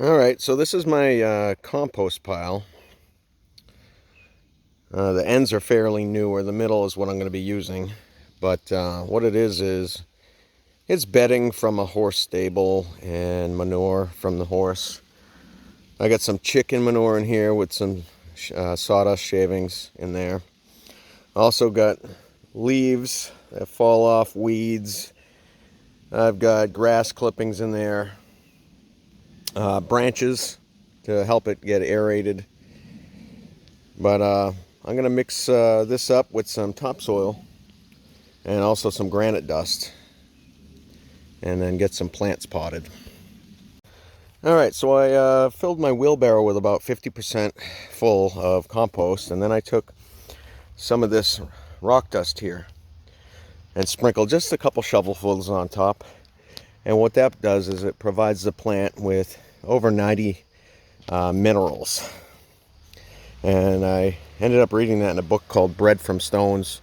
Alright, so this is my compost pile. The ends are fairly new, or the middle is what I'm going to be using. But what it is it's bedding from a horse stable and manure from the horse. I got some chicken manure in here with some sawdust shavings in there. Also got leaves that fall off, weeds. I've got grass clippings in there. Branches to help it get aerated. But I'm going to mix this up with some topsoil and also some granite dust, and then get some plants potted. Alright, so I filled my wheelbarrow with about 50% full of compost, and then I took some of this rock dust here and sprinkled just a couple shovelfuls on top. And what that does is it provides the plant with over 90 minerals. And I ended up reading that in a book called Bread from Stones.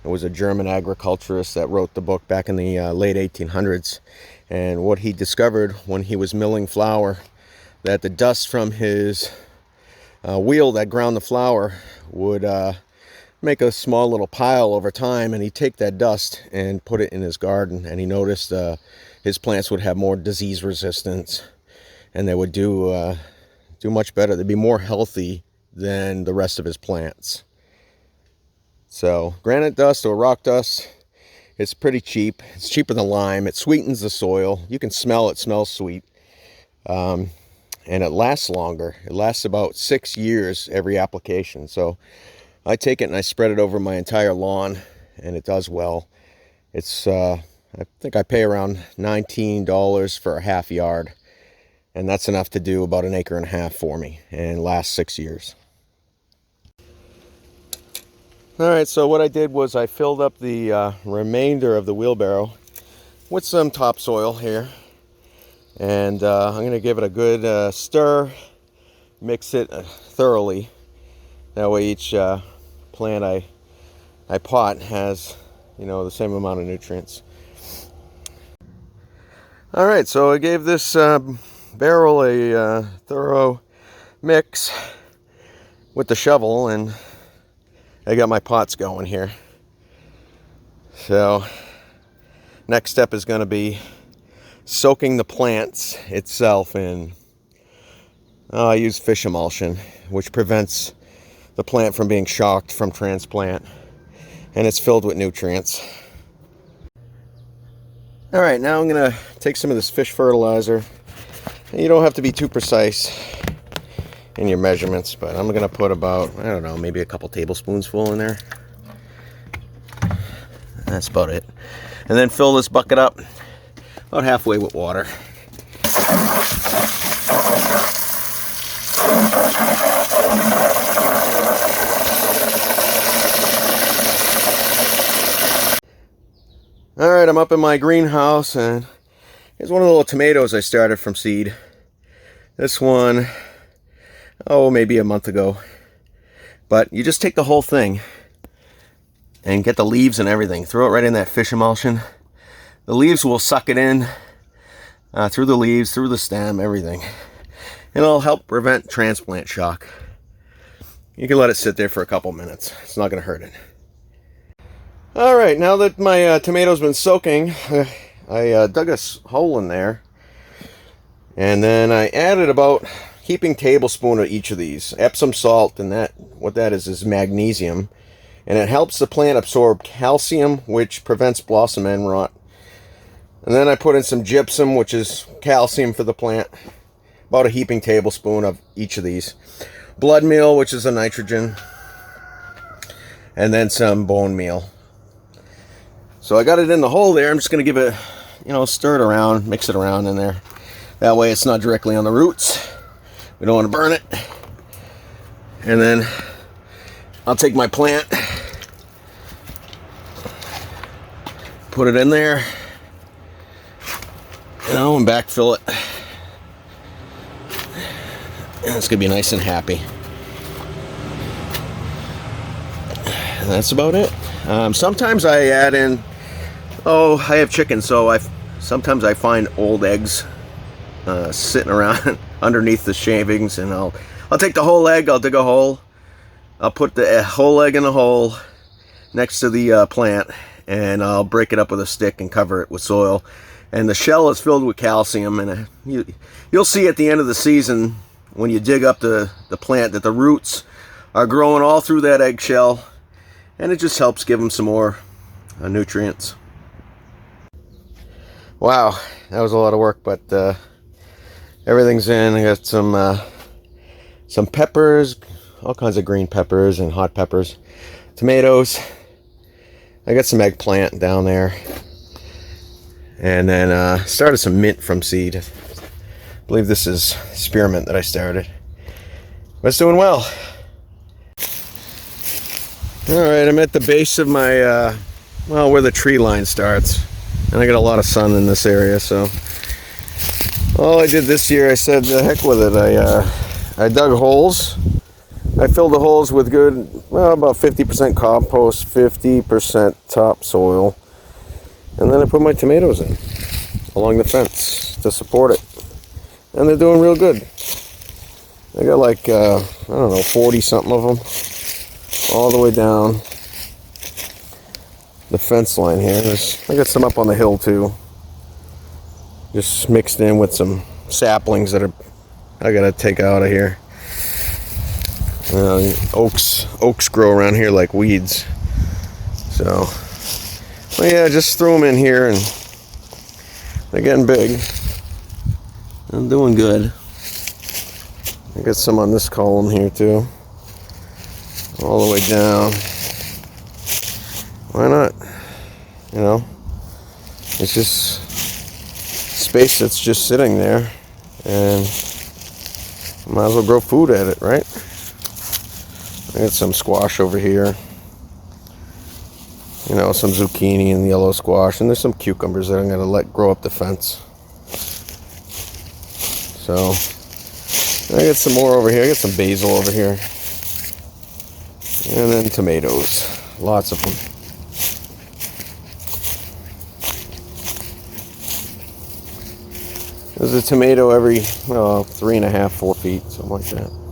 It was a German agriculturist that wrote the book back in the late 1800s. And what he discovered when he was milling flour, that the dust from his wheel that ground the flour would make a small little pile over time, and he'd take that dust and put it in his garden. And he noticed his plants would have more disease resistance, and they would do much better. They'd be more healthy than the rest of his plants. So granite dust or rock dust, it's pretty cheap. It's cheaper than lime. It sweetens the soil. You can smell it. It smells sweet. And it lasts longer. It lasts about 6 years every application. So I take it and I spread it over my entire lawn, and it does well. It's I think I pay around $19 for a half yard, and that's enough to do about an acre and a half for me and last 6 years. Alright, so what I did was I filled up the remainder of the wheelbarrow with some topsoil here, and I'm going to give it a good stir, mix it thoroughly. That way each plant I pot has, the same amount of nutrients. Alright, so I gave this barrel a thorough mix with the shovel, and I got my pots going here. So next step is going to be soaking the plants itself in, I use fish emulsion, which prevents the plant from being shocked from transplant, and it's filled with nutrients. Alright, now I'm going to take some of this fish fertilizer. You don't have to be too precise in your measurements, but I'm going to put about, I don't know, maybe a couple tablespoons full in there. That's about it. And then fill this bucket up about halfway with water. Alright, I'm up in my greenhouse, and here's one of the little tomatoes I started from seed. This one, maybe a month ago. But you just take the whole thing and get the leaves and everything. Throw it right in that fish emulsion. The leaves will suck it in through the leaves, through the stem, everything. And it'll help prevent transplant shock. You can let it sit there for a couple minutes. It's not going to hurt it. Alright, now that my tomato's been soaking, I dug a hole in there. And then I added about heaping tablespoon of each of these. Epsom salt, and what that is magnesium. And it helps the plant absorb calcium, which prevents blossom end rot. And then I put in some gypsum, which is calcium for the plant. About a heaping tablespoon of each of these. Blood meal, which is a nitrogen. And then some bone meal. So I got it in the hole there. I'm just going to give it, stir it around, mix it around in there. That way it's not directly on the roots. We don't want to burn it. And then I'll take my plant, put it in there, and backfill it. And it's going to be nice and happy. And that's about it. Sometimes I add in, I have chicken, so sometimes I find old eggs sitting around underneath the shavings, and I'll take the whole egg, I'll dig a hole, I'll put the whole egg in the hole next to the plant, and I'll break it up with a stick and cover it with soil. And the shell is filled with calcium, and you'll see at the end of the season when you dig up the plant that the roots are growing all through that eggshell, and it just helps give them some more nutrients. Wow, that was a lot of work, but everything's in. I got some peppers, all kinds of green peppers and hot peppers, tomatoes. I got some eggplant down there, and then started some mint from seed. I believe this is spearmint that I started, but it's doing well. All right, I'm at the base of my well, where the tree line starts, and I got a lot of sun in this area, so all I did this year, I said the heck with it. I dug holes. I filled the holes with good, well, about 50% compost, 50% topsoil, and then I put my tomatoes in along the fence to support it, and they're doing real good. I got like I don't know, 40 something of them all the way down the fence line here. I got some up on the hill too, just mixed in with some saplings that I gotta take out of here. Oaks grow around here like weeds, so well, yeah, just throw them in here, and they're getting big. I'm doing good. I got some on this column here too, all the way down. Why not? You know, it's just space that's just sitting there, and might as well grow food at it, right? I got some squash over here, you know, some zucchini and yellow squash, and there's some cucumbers that I'm going to let grow up the fence. So I got some more over here. I got some basil over here, and then tomatoes, lots of them. There's a tomato every 3.5, 4 feet, something like that.